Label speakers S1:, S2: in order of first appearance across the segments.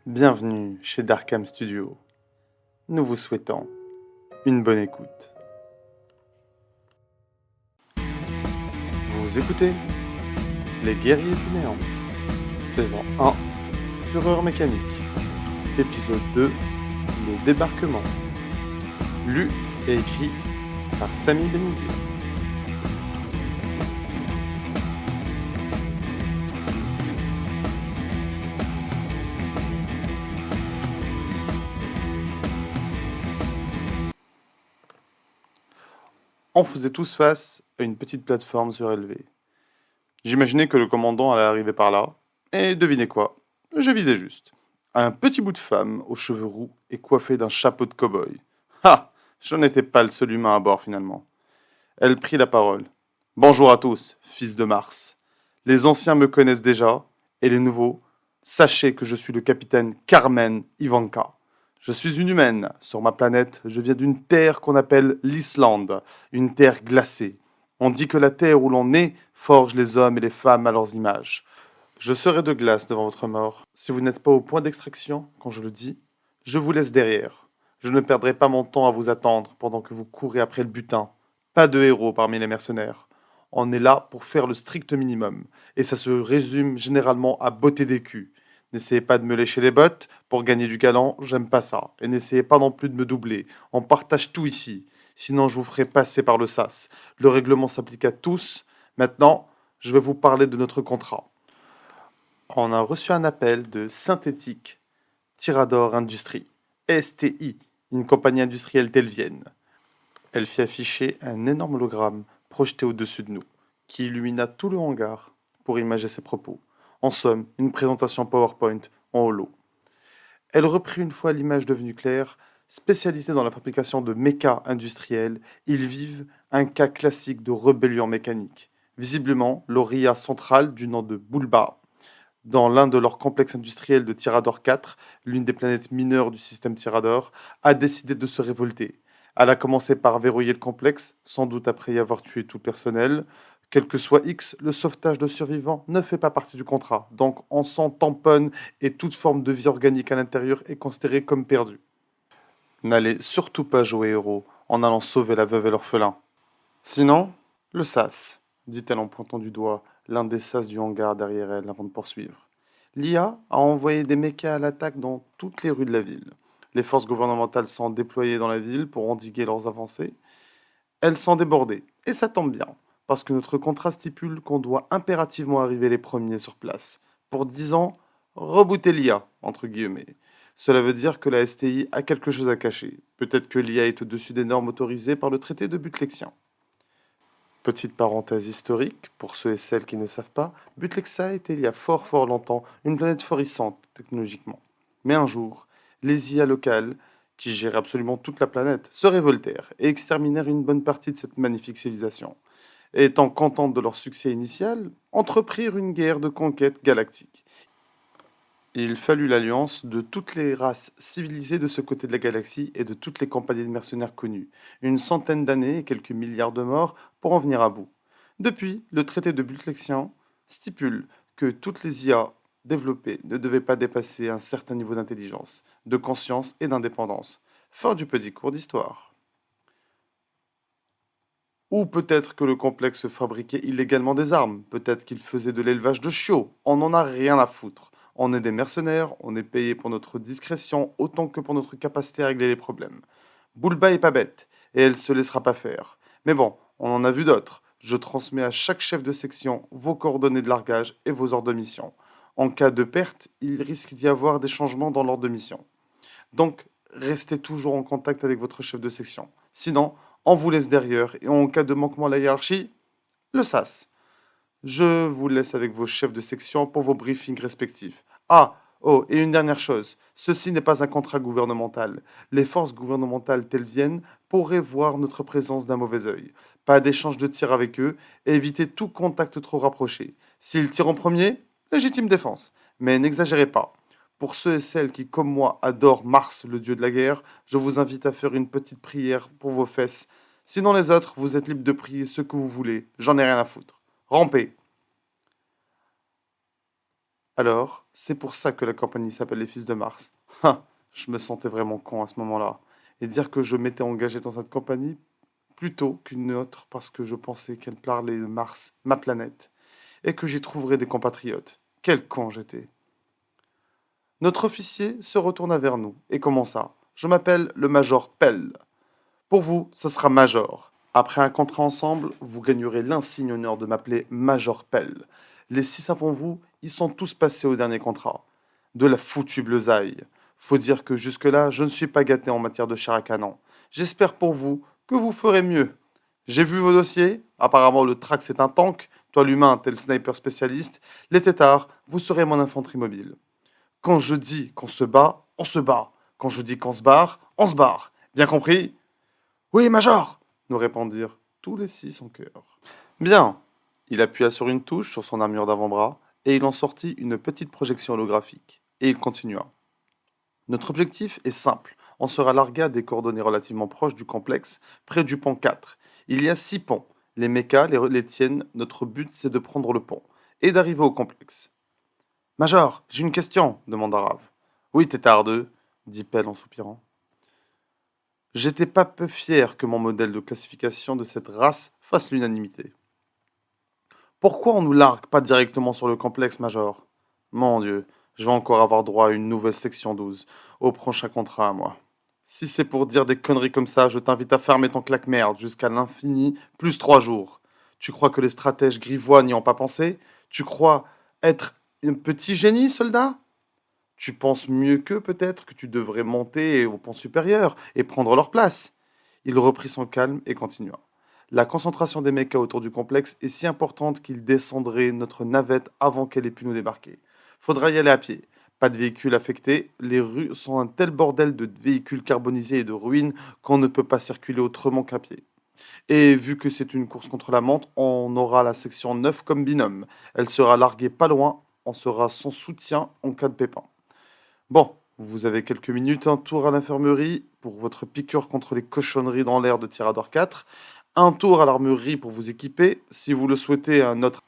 S1: Bienvenue chez Darkham Studio. Nous vous souhaitons une bonne écoute. Vous écoutez Les Guerriers du Néant, saison 1, Fureur mécanique, épisode 2, Le débarquement. Lu et écrit par Samy Benidi. On faisait tous face à une petite plateforme surélevée. J'imaginais que le commandant allait arriver par là, et devinez quoi, je visais juste. Un petit bout de femme aux cheveux roux et coiffée d'un chapeau de cow-boy. Ah, je n'étais pas le seul humain à bord finalement. Elle prit la parole. Bonjour à tous, fils de Mars. Les anciens me connaissent déjà, et les nouveaux, sachez que je suis le capitaine Carmen Ivanka. Je suis une humaine. Sur ma planète, je viens d'une terre qu'on appelle l'Islande, une terre glacée. On dit que la terre où l'on est forge les hommes et les femmes à leurs images. Je serai de glace devant votre mort. Si vous n'êtes pas au point d'extraction, quand je le dis, je vous laisse derrière. Je ne perdrai pas mon temps à vous attendre pendant que vous courez après le butin. Pas de héros parmi les mercenaires. On est là pour faire le strict minimum, et ça se résume généralement à botter des culs. N'essayez pas de me lécher les bottes pour gagner du galant, j'aime pas ça. Et n'essayez pas non plus de me doubler. On partage tout ici. Sinon, je vous ferai passer par le sas. Le règlement s'applique à tous. Maintenant, je vais vous parler de notre contrat. On a reçu un appel de Synthétique Tirador Industrie, STI, une compagnie industrielle telvienne. Elle fit afficher un énorme hologramme projeté au-dessus de nous, qui illumina tout le hangar pour imager ses propos. En somme, une présentation PowerPoint en holo. Elle reprit une fois l'image devenue claire. Spécialisée dans la fabrication de mechas industriels, ils vivent un cas classique de rébellion mécanique. Visiblement, l'Oria centrale, du nom de Bulba, dans l'un de leurs complexes industriels de Tirador 4, l'une des planètes mineures du système Tirador, a décidé de se révolter. Elle a commencé par verrouiller le complexe, sans doute après y avoir tué tout le personnel. Quel que soit X, le sauvetage de survivants ne fait pas partie du contrat, donc on s'en tamponne et toute forme de vie organique à l'intérieur est considérée comme perdue. N'allez surtout pas jouer héros en allant sauver la veuve et l'orphelin. Sinon, le sas, dit-elle en pointant du doigt l'un des sas du hangar derrière elle avant de poursuivre. L'IA a envoyé des mechas à l'attaque dans toutes les rues de la ville. Les forces gouvernementales sont déployées dans la ville pour endiguer leurs avancées. Elles sont débordées, et ça tombe bien, parce que notre contrat stipule qu'on doit impérativement arriver les premiers sur place. Pour 10 ans, rebooter l'IA, entre guillemets. Cela veut dire que la STI a quelque chose à cacher. Peut-être que l'IA est au-dessus des normes autorisées par le traité de Butlexien. Petite parenthèse historique, pour ceux et celles qui ne savent pas, Butlexia était il y a fort longtemps une planète florissante technologiquement. Mais un jour, les IA locales, qui gèrent absolument toute la planète, se révoltèrent et exterminèrent une bonne partie de cette magnifique civilisation. Et étant contentes de leur succès initial, entreprirent une guerre de conquête galactique. Il fallut l'alliance de toutes les races civilisées de ce côté de la galaxie et de toutes les compagnies de mercenaires connues, une centaine d'années et quelques milliards de morts pour en venir à bout. Depuis, le traité de Butlexien stipule que toutes les IA développées ne devaient pas dépasser un certain niveau d'intelligence, de conscience et d'indépendance. Fin du petit cours d'histoire. Ou peut-être que le complexe fabriquait illégalement des armes, peut-être qu'il faisait de l'élevage de chiots, on n'en a rien à foutre. On est des mercenaires, on est payé pour notre discrétion autant que pour notre capacité à régler les problèmes. Bulba est pas bête, et elle se laissera pas faire. Mais bon, on en a vu d'autres. Je transmets à chaque chef de section vos coordonnées de largage et vos ordres de mission. En cas de perte, il risque d'y avoir des changements dans l'ordre de mission. Donc, restez toujours en contact avec votre chef de section. Sinon, on vous laisse derrière, et en cas de manquement à la hiérarchie, le SAS. Je vous laisse avec vos chefs de section pour vos briefings respectifs. Ah, oh, et une dernière chose. Ceci n'est pas un contrat gouvernemental. Les forces gouvernementales telviennes pourraient voir notre présence d'un mauvais œil. Pas d'échange de tirs avec eux et évitez tout contact trop rapproché. S'ils tirent en premier, légitime défense. Mais n'exagérez pas. Pour ceux et celles qui, comme moi, adorent Mars, le dieu de la guerre, je vous invite à faire une petite prière pour vos fesses. Sinon les autres, vous êtes libres de prier ce que vous voulez. J'en ai rien à foutre. Rampez. Alors, c'est pour ça que la compagnie s'appelle les Fils de Mars. Ah, je me sentais vraiment con à ce moment-là. Et dire que je m'étais engagé dans cette compagnie plutôt qu'une autre parce que je pensais qu'elle parlait de Mars, ma planète, et que j'y trouverais des compatriotes. Quel con j'étais. Notre officier se retourna vers nous et commença. Je m'appelle le Major Pell. Pour vous, ce sera Major. Après un contrat ensemble, vous gagnerez l'insigne honneur de m'appeler Major Pell. Les 6 avant vous, ils sont tous passés au dernier contrat. De la foutue bleusaille. Faut dire que jusque-là, je ne suis pas gâté en matière de chair à canon. J'espère pour vous que vous ferez mieux. J'ai vu vos dossiers. Apparemment, le Trax c'est un tank. Toi, l'humain, t'es le sniper spécialiste. Les têtards, vous serez mon infanterie mobile. Quand je dis qu'on se bat, on se bat. Quand je dis qu'on se barre, on se barre. Bien compris? Oui, Major, nous répondirent tous les 6 en chœur. Bien. Il appuya sur une touche sur son armure d'avant-bras et il en sortit une petite projection holographique. Et il continua. Notre objectif est simple. On sera largué à des coordonnées relativement proches du complexe, près du pont 4. Il y a 6 ponts. Les mechas les tiennent. Notre but, c'est de prendre le pont et d'arriver au complexe. Major, j'ai une question, demanda Rav. Oui, Tétardeux, dit Pell en soupirant. J'étais pas peu fier que mon modèle de classification de cette race fasse l'unanimité. Pourquoi on nous largue pas directement sur le complexe, Major? Mon Dieu, je vais encore avoir droit à une nouvelle section 12, au prochain contrat à moi. Si c'est pour dire des conneries comme ça, je t'invite à fermer ton claque-merde jusqu'à l'infini, plus 3 jours. Tu crois que les stratèges grivois n'y ont pas pensé? Tu crois être un petit génie, soldat? Tu penses mieux qu'eux peut-être que tu devrais monter au pont supérieur et prendre leur place. Il reprit son calme et continua. La concentration des mechas autour du complexe est si importante qu'il descendrait notre navette avant qu'elle ait pu nous débarquer. Faudra y aller à pied. Pas de véhicules affectés, les rues sont un tel bordel de véhicules carbonisés et de ruines qu'on ne peut pas circuler autrement qu'à pied. Et vu que c'est une course contre la montre, on aura la section 9 comme binôme. Elle sera larguée pas loin, on sera son soutien en cas de pépin. Bon, vous avez quelques minutes, un tour à l'infirmerie pour votre piqûre contre les cochonneries dans l'air de Tirador 4, un tour à l'armurerie pour vous équiper, si vous le souhaitez, un autre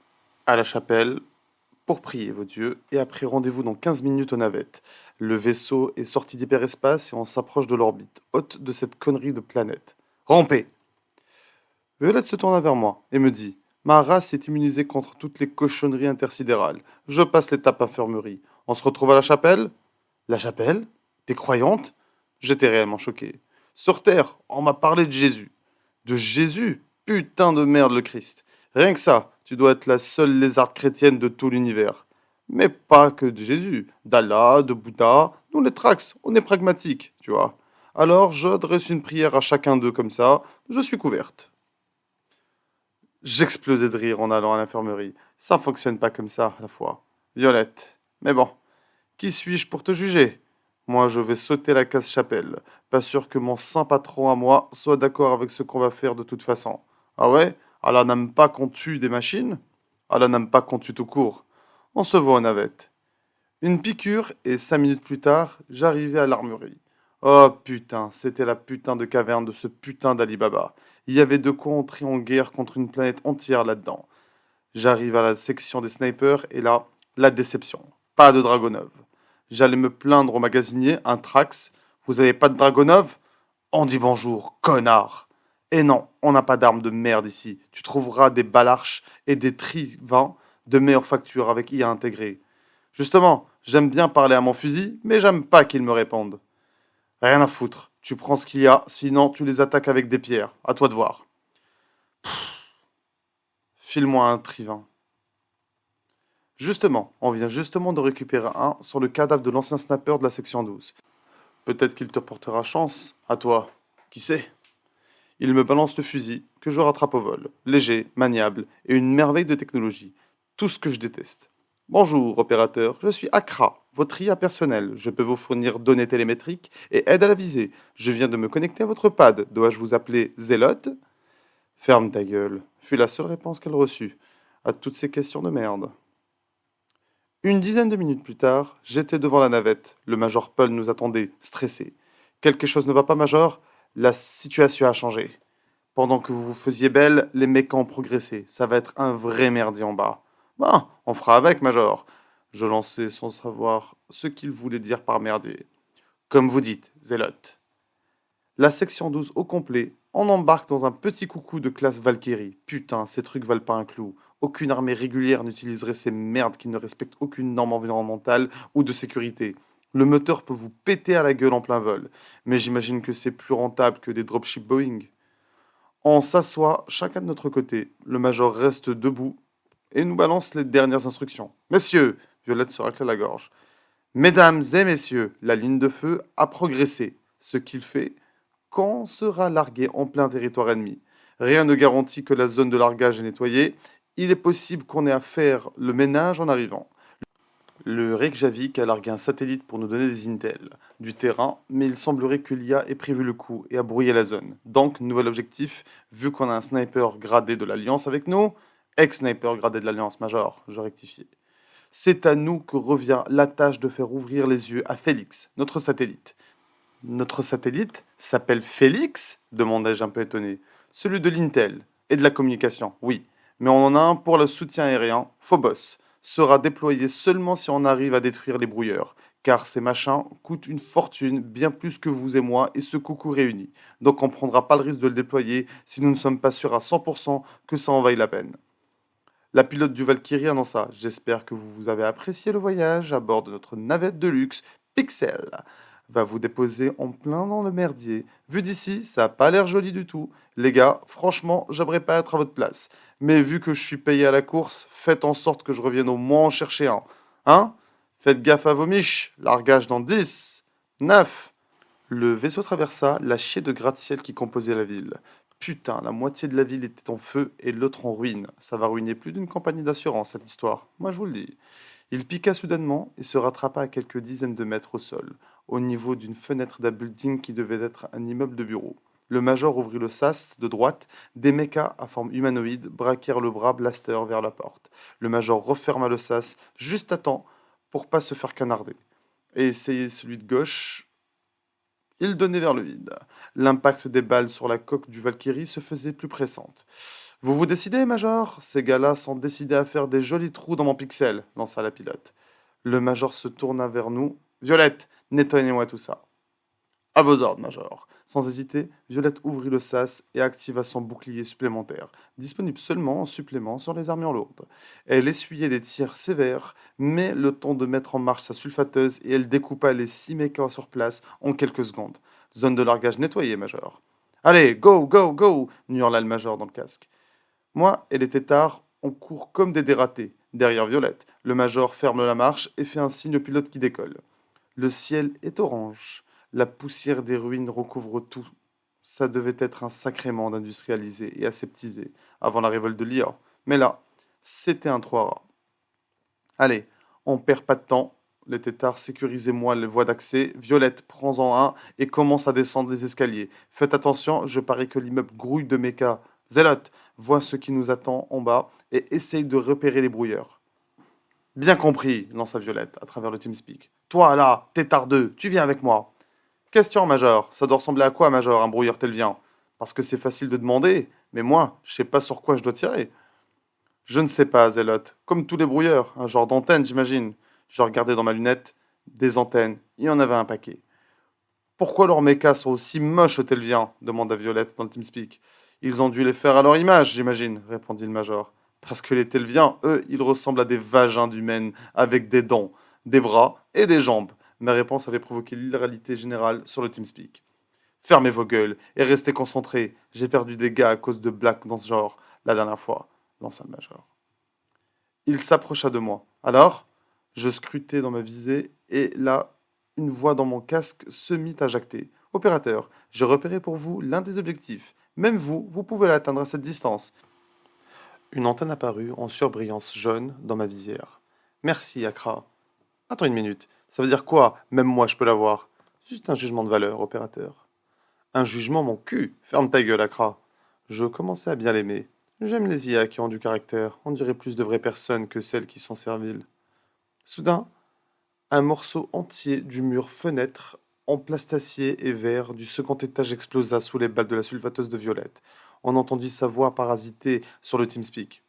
S1: à la chapelle pour prier vos dieux, et après rendez-vous dans 15 minutes aux navettes. Le vaisseau est sorti d'hyperespace et on s'approche de l'orbite, haute de cette connerie de planète. Rampez! Violette se tourna vers moi et me dit: Ma race est immunisée contre toutes les cochonneries intersidérales. Je passe l'étape infirmerie. On se retrouve à la chapelle? La chapelle? T'es croyante? J'étais réellement choqué. Sur Terre, on m'a parlé de Jésus. De Jésus? Putain de merde, le Christ. Rien que ça, tu dois être la seule lézarde chrétienne de tout l'univers. Mais pas que de Jésus. D'Allah, de Bouddha. Nous, les Trax, on est pragmatiques, tu vois. Alors, je dresse une prière à chacun d'eux comme ça. Je suis couverte. J'explosais de rire en allant à l'infirmerie. Ça fonctionne pas comme ça, à la fois. Violette. Mais bon. Qui suis-je pour te juger? Moi, je vais sauter la casse-chapelle. Pas sûr que mon saint patron à moi soit d'accord avec ce qu'on va faire de toute façon. Ah ouais? Allah n'aime pas qu'on tue des machines? Allah n'aime pas qu'on tue tout court. On se voit aux navettes. Une piqûre et 5 minutes plus tard, j'arrivais à l'armurerie. Oh putain, c'était la putain de caverne de ce putain d'Ali Baba. Il y avait de quoi entrer en guerre contre une planète entière là-dedans. J'arrive à la section des snipers et là, la déception. Pas de Dragonov. J'allais me plaindre au magasinier, un Trax. Vous avez pas de Dragonov? On dit bonjour, connard. Et non, on n'a pas d'armes de merde ici. Tu trouveras des balarches et des trivins de meilleure facture avec IA intégré. Justement, j'aime bien parler à mon fusil, mais j'aime pas qu'il me réponde. Rien à foutre. Tu prends ce qu'il y a, sinon tu les attaques avec des pierres. À toi de voir. File-moi un trivin. Justement, on vient justement de récupérer un sur le cadavre de l'ancien sniper de la section 12. Peut-être qu'il te portera chance, à toi. Qui sait? Il me balance le fusil, que je rattrape au vol. Léger, maniable, et une merveille de technologie. Tout ce que je déteste. Bonjour, opérateur, je suis Accra, votre IA personnel. Je peux vous fournir données télémétriques et aide à la visée. Je viens de me connecter à votre pad. Dois-je vous appeler Zélote? Ferme ta gueule, fut la seule réponse qu'elle reçut à toutes ces questions de merde. Une dizaine de minutes plus tard, j'étais devant la navette. Le Major Pearl nous attendait, stressé. Quelque chose ne va pas, Major? La situation a changé. Pendant que vous vous faisiez belle, les mecs ont progressé. Ça va être un vrai merdier en bas. Bon, on fera avec, Major. Je lançai sans savoir ce qu'il voulait dire par merdier. Comme vous dites, Zélote. La section 12 au complet, on embarque dans un petit coucou de classe Valkyrie. Putain, ces trucs valent pas un clou. Aucune armée régulière n'utiliserait ces merdes qui ne respectent aucune norme environnementale ou de sécurité. Le moteur peut vous péter à la gueule en plein vol, mais j'imagine que c'est plus rentable que des dropships Boeing. On s'assoit chacun de notre côté. Le major reste debout et nous balance les dernières instructions. Messieurs, Violette se racle la gorge. Mesdames et messieurs, la ligne de feu a progressé. Ce qu'il fait quand on sera largué en plein territoire ennemi. Rien ne garantit que la zone de largage est nettoyée. Il est possible qu'on ait à faire le ménage en arrivant. Le Reykjavik a largué un satellite pour nous donner des intels du terrain, mais il semblerait que l'IA ait prévu le coup et a brouillé la zone. Donc, nouvel objectif, vu qu'on a un sniper gradé de l'Alliance avec nous, ex-sniper gradé de l'Alliance, Major, je rectifie. C'est à nous que revient la tâche de faire ouvrir les yeux à Félix, notre satellite. Notre satellite s'appelle Félix demandai-je un peu étonné. Celui de l'Intel et de la communication, oui. Mais on en a un pour le soutien aérien, Phobos. Sera déployé seulement si on arrive à détruire les brouilleurs. Car ces machins coûtent une fortune, bien plus que vous et moi et ce coucou réunis. Donc on ne prendra pas le risque de le déployer si nous ne sommes pas sûrs à 100% que ça en vaille la peine. La pilote du Valkyrie annonça: J'espère que vous avez apprécié le voyage à bord de notre navette de luxe Pixel. Va vous déposer en plein dans le merdier. Vu d'ici, ça a pas l'air joli du tout. Les gars, franchement, j'aimerais pas être à votre place. Mais vu que je suis payé à la course, faites en sorte que je revienne au moins en chercher un. Hein? Faites gaffe à vos miches. Largage dans 10, 9. Le vaisseau traversa la chier de gratte-ciel qui composait la ville. Putain, la moitié de la ville était en feu et l'autre en ruine. Ça va ruiner plus d'une compagnie d'assurance, cette histoire. Moi, je vous le dis. Il piqua soudainement et se rattrapa à quelques dizaines de mètres au sol, au niveau d'une fenêtre d'un building qui devait être un immeuble de bureau. Le major ouvrit le sas de droite, des mechas à forme humanoïde braquèrent le bras blaster vers la porte. Le major referma le sas juste à temps pour pas se faire canarder. Et essayait celui de gauche, il donnait vers le vide. L'impact des balles sur la coque du Valkyrie se faisait plus pressante. Vous vous décidez, Major? Ces gars-là sont décidés à faire des jolis trous dans mon pixel, lança la pilote. Le Major se tourna vers nous. Violette, nettoyez-moi tout ça. À vos ordres, Major. Sans hésiter, Violette ouvrit le sas et activa son bouclier supplémentaire, disponible seulement en supplément sur les armures lourdes. Elle essuyait des tirs sévères, mais le temps de mettre en marche sa sulfateuse et elle découpa les 6 mechas sur place en quelques secondes. Zone de largage nettoyée, Major. Allez, go, go, go hurla le Major dans le casque. Moi et les têtards, on court comme des dératés. Derrière Violette, le Major ferme la marche et fait un signe au pilote qui décolle. Le ciel est orange. La poussière des ruines recouvre tout. Ça devait être un sacré monde industrialisé et aseptisé avant la révolte de l'IA. Mais là, c'était un trois rats. Allez, on perd pas de temps. Les têtards, sécurisez-moi les voies d'accès. Violette, prends-en un et commence à descendre les escaliers. Faites attention, je parie que l'immeuble grouille de méca. Zélote, vois ce qui nous attend en bas et essaye de repérer les brouilleurs. Bien compris, lança Violette à travers le TeamSpeak. Toi là, tétard 2, tu viens avec moi. Question, Major. Ça doit ressembler à quoi, Major, un brouilleur tel vient? Parce que c'est facile de demander, mais moi, je sais pas sur quoi je dois tirer. Je ne sais pas, Zélote. Comme tous les brouilleurs, un genre d'antenne, j'imagine. Je regardais dans ma lunette. Des antennes. Il y en avait un paquet. Pourquoi leurs mechas sont aussi moches au Telvien demanda Violette dans le TeamSpeak. Ils ont dû les faire à leur image, j'imagine, répondit le Major. Parce que les Telviens, eux, ils ressemblent à des vagins d'humaines avec des dents, des bras et des jambes. Ma réponse avait provoqué l'hilarité générale sur le TeamSpeak. Fermez vos gueules et restez concentrés. J'ai perdu des gars à cause de blagues dans ce genre, la dernière fois, lança le Major. Il s'approcha de moi. Alors, je scrutai dans ma visée et là, une voix dans mon casque se mit à jacter. Opérateur, j'ai repéré pour vous l'un des objectifs. Même vous, vous pouvez l'atteindre à cette distance. Une antenne apparut en surbrillance jaune dans ma visière. Merci, Accra. Attends une minute. Ça veut dire quoi? Même moi, je peux l'avoir. Juste un jugement de valeur, opérateur. Un jugement, mon cul. Ferme ta gueule, Accra. Je commençais à bien l'aimer. J'aime les IA qui ont du caractère. On dirait plus de vraies personnes que celles qui sont serviles. Soudain, un morceau entier du mur fenêtre en plastacier et verre du second étage explosa sous les balles de la sulfateuse de Violette. On entendit sa voix parasiter sur le TeamSpeak.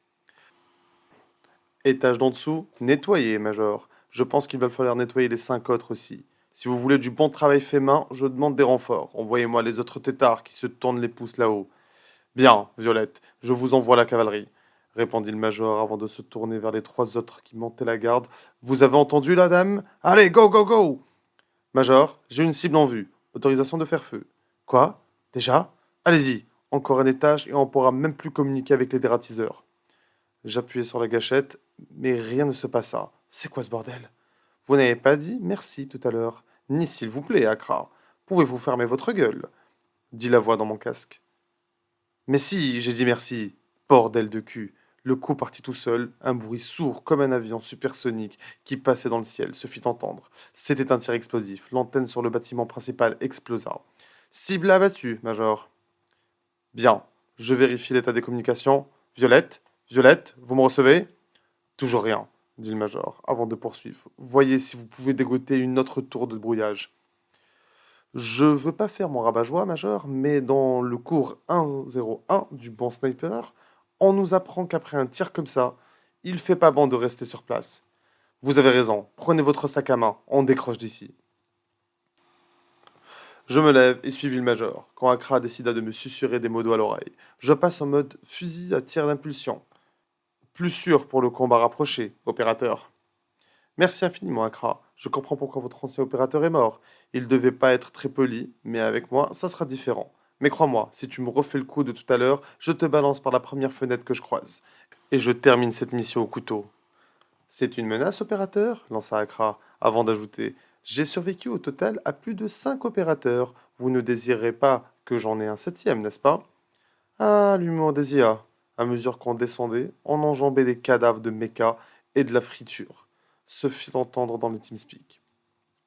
S1: Étage d'en dessous, nettoyer, Major. Je pense qu'il va falloir nettoyer les 5 autres aussi. Si vous voulez du bon travail fait main, je demande des renforts. Envoyez-moi les autres têtards qui se tournent les pouces là-haut. Bien, Violette, je vous envoie la cavalerie, répondit le major avant de se tourner vers les 3 autres qui montaient la garde. Vous avez entendu la dame? Allez, go, go, go! Major, j'ai une cible en vue. Autorisation de faire feu. Quoi? Déjà? Allez-y. Encore un étage et on pourra même plus communiquer avec les dératiseurs. J'appuyai sur la gâchette, mais rien ne se passa. C'est quoi ce bordel? Vous n'avez pas dit merci tout à l'heure, ni s'il vous plaît, Accra. Pouvez-vous fermer votre gueule? Dit la voix dans mon casque. Mais si, j'ai dit merci. Bordel de cul. Le coup partit tout seul, un bruit sourd comme un avion supersonique qui passait dans le ciel se fit entendre. C'était un tir explosif. L'antenne sur le bâtiment principal explosa. Cible abattue, Major. Bien. Je vérifie l'état des communications. Violette? Violette, vous me recevez? Toujours rien, dit le Major, avant de poursuivre. Voyez si vous pouvez dégoter une autre tour de brouillage. Je veux pas faire mon rabat-joie, Major, mais dans le cours 101 du bon sniper, on nous apprend qu'après un tir comme ça, il fait pas bon de rester sur place. Vous avez raison, prenez votre sac à main, on décroche d'ici. Je me lève et suivis le Major, quand Accra décida de me susurrer des mots doux à l'oreille. Je passe en mode fusil à tir d'impulsion. Plus sûr pour le combat rapproché, opérateur. Merci infiniment, Accra. Je comprends pourquoi votre ancien opérateur est mort. Il devait pas être très poli, mais avec moi, ça sera différent. Mais crois-moi, si tu me refais le coup de tout à l'heure, je te balance par la première fenêtre que je croise. Et je termine cette mission au couteau. C'est une menace, opérateur? Lança Accra, avant d'ajouter. J'ai survécu au total à plus de 5 opérateurs. Vous ne désirez pas que j'en ai un septième, n'est-ce pas? Ah, l'humour des IA. À mesure qu'on descendait, on enjambait des cadavres de mechas et de la friture. Se fit entendre dans le TeamSpeak.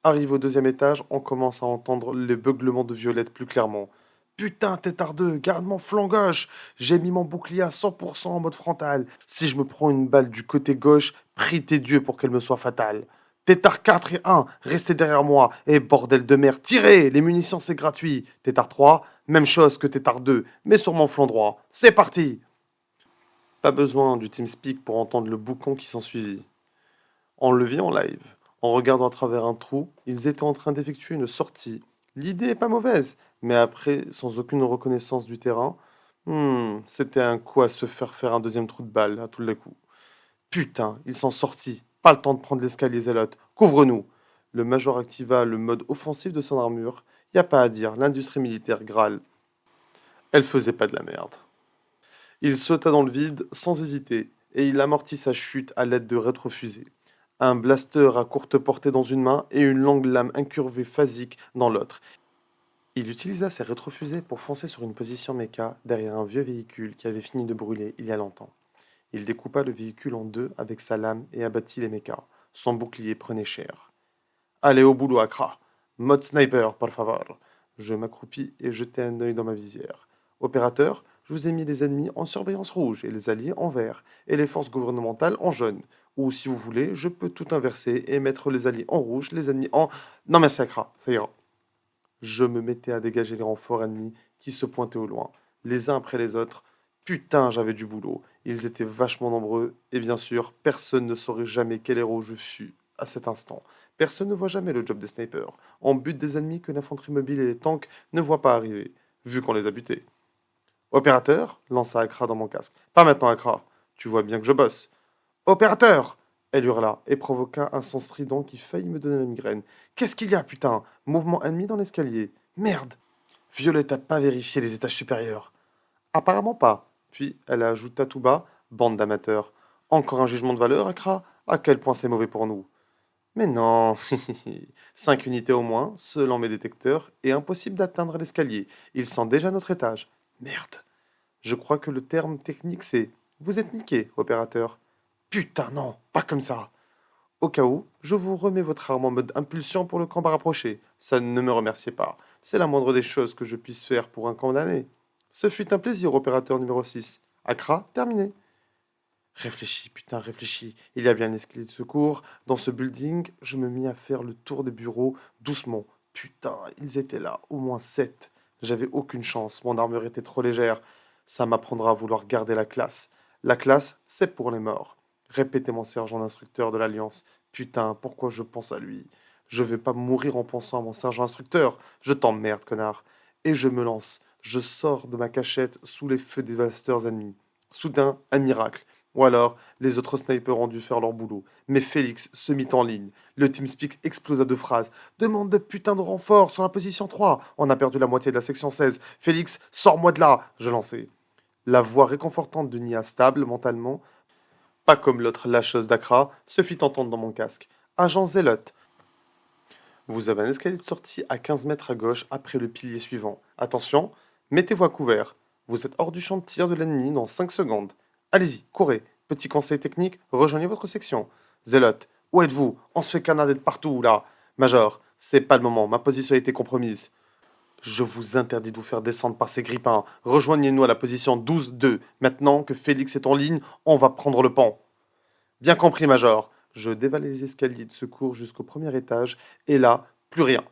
S1: Arrivé au deuxième étage, on commence à entendre les beuglements de Violette plus clairement. Putain, tétardeux, garde mon flanc gauche. J'ai mis mon bouclier à 100% en mode frontal. Si je me prends une balle du côté gauche, prie tes dieux pour qu'elle me soit fatale. Tétard 4 et 1, restez derrière moi. Et bordel de mer, tirez. Les munitions, c'est gratuit. Tétard 3, même chose que Tétard 2, mais sur mon flanc droit. C'est parti. Pas besoin du TeamSpeak pour entendre le boucan qui s'ensuivit. On le vit en live. En regardant à travers un trou, ils étaient en train d'effectuer une sortie. L'idée est pas mauvaise, mais après, sans aucune reconnaissance du terrain, c'était un coup à se faire un deuxième trou de balle à tout le coup. Putain, ils sont sortis. Pas le temps de prendre l'escalier zélote. Couvre-nous. Le major activa le mode offensif de son armure. Y a pas à dire, l'industrie militaire Graal. Elle faisait pas de la merde. Il sauta dans le vide sans hésiter, et il amortit sa chute à l'aide de rétrofusées. Un blaster à courte portée dans une main et une longue lame incurvée phasique dans l'autre. Il utilisa ses rétrofusées pour foncer sur une position méca derrière un vieux véhicule qui avait fini de brûler il y a longtemps. Il découpa le véhicule en deux avec sa lame et abattit les mécas. Son bouclier prenait cher. Allez au boulot, Accra. Mode sniper, por favor. Je m'accroupis et jetai un œil dans ma visière. Opérateur, je vous ai mis les ennemis en surveillance rouge et les alliés en vert, et les forces gouvernementales en jaune. Ou si vous voulez, je peux tout inverser et mettre les alliés en rouge, les ennemis en... Non merci Accra, ça ira. Je me mettais à dégager les renforts ennemis qui se pointaient au loin, les uns après les autres. Putain, j'avais du boulot. Ils étaient vachement nombreux, et bien sûr, personne ne saurait jamais quel héros je fus à cet instant. Personne ne voit jamais le job des snipers. On bute des ennemis que l'infanterie mobile et les tanks ne voient pas arriver, vu qu'on les a butés. Opérateur, lança Accra dans mon casque. Pas maintenant, Accra. Tu vois bien que je bosse. Opérateur! Elle hurla et provoqua un son strident qui faillit me donner la migraine. Qu'est-ce qu'il y a, putain? Mouvement ennemi dans l'escalier. Merde! Violette a pas vérifié les étages supérieurs. Apparemment pas. Puis elle ajouta tout bas, bande d'amateurs. Encore un jugement de valeur, Accra? À quel point c'est mauvais pour nous? Mais non, 5 unités au moins, selon mes détecteurs, et impossible d'atteindre l'escalier. Ils sont déjà à notre étage. Merde. Je crois que le terme technique c'est vous êtes niqué, opérateur. Putain, non, pas comme ça. Au cas où, je vous remets votre arme en mode impulsion pour le combat rapproché. Ça ne me remerciez pas. C'est la moindre des choses que je puisse faire pour un condamné. Ce fut un plaisir, opérateur numéro 6. Accra, terminé. Réfléchis, putain, réfléchis. Il y a bien un escalier de secours. Dans ce building, je me mis à faire le tour des bureaux, doucement. Putain, ils étaient là, au moins 7. J'avais aucune chance, mon armure était trop légère. Ça m'apprendra à vouloir garder la classe. La classe, c'est pour les morts. répétait mon sergent instructeur de l'Alliance. Putain, pourquoi je pense à lui? Je vais pas mourir en pensant à mon sergent instructeur. Je t'emmerde, connard. Et je me lance. Je sors de ma cachette sous les feux dévastateurs ennemis. Soudain, un miracle. Ou alors, les autres snipers ont dû faire leur boulot. Mais Félix se mit en ligne. Le TeamSpeak explosa de phrases. Demande de putain de renfort sur la position 3. On a perdu la moitié de la section 16. Félix, sors-moi de là, je lançais. La voix réconfortante de Nia, stable mentalement, pas comme l'autre lâcheuse d'Accra, se fit entendre dans mon casque. Agent Zélote. Vous avez un escalier de sortie à 15 mètres à gauche après le pilier suivant. Attention, mettez-vous à couvert. Vous êtes hors du champ de tir de l'ennemi dans 5 secondes. Allez-y, courez. Petit conseil technique, rejoignez votre section. Zélote, où êtes-vous? On se fait canader de partout, là. Major, c'est pas le moment, ma position a été compromise. Je vous interdis de vous faire descendre par ces grippins. Rejoignez-nous à la position 12-2. Maintenant que Félix est en ligne, on va prendre le pont. Bien compris, Major. Je dévalais les escaliers de secours jusqu'au premier étage, et là, plus rien.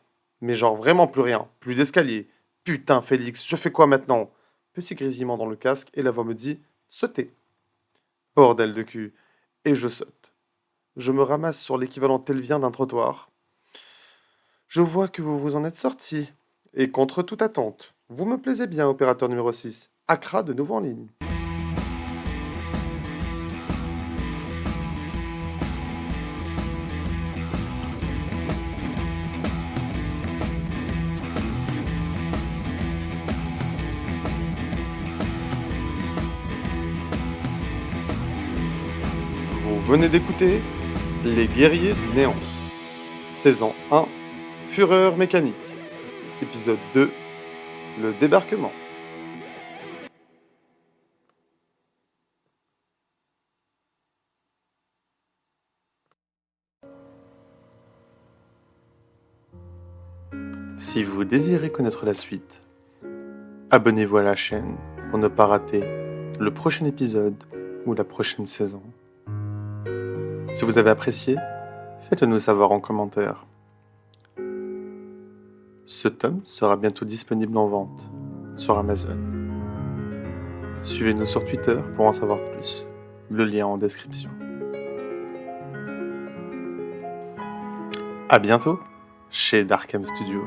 S1: Mais genre vraiment plus rien. Plus d'escalier. Putain, Félix, je fais quoi maintenant? Petit grésillement dans le casque, et la voix me dit sautez. Bordel de cul. Et je saute. Je me ramasse sur l'équivalent telvien d'un trottoir. Je vois que vous vous en êtes sorti. Et contre toute attente, vous me plaisez bien, opérateur numéro 6. Accra de nouveau en ligne. Vous venez d'écouter Les Guerriers du Néant. Saison 1, Fureur mécanique. Épisode 2, Le débarquement. Si vous désirez connaître la suite, abonnez-vous à la chaîne pour ne pas rater le prochain épisode ou la prochaine saison. Si vous avez apprécié, faites-le nous savoir en commentaire. Ce tome sera bientôt disponible en vente sur Amazon. Suivez-nous sur Twitter pour en savoir plus. Le lien en description. À bientôt chez Darkham Studio.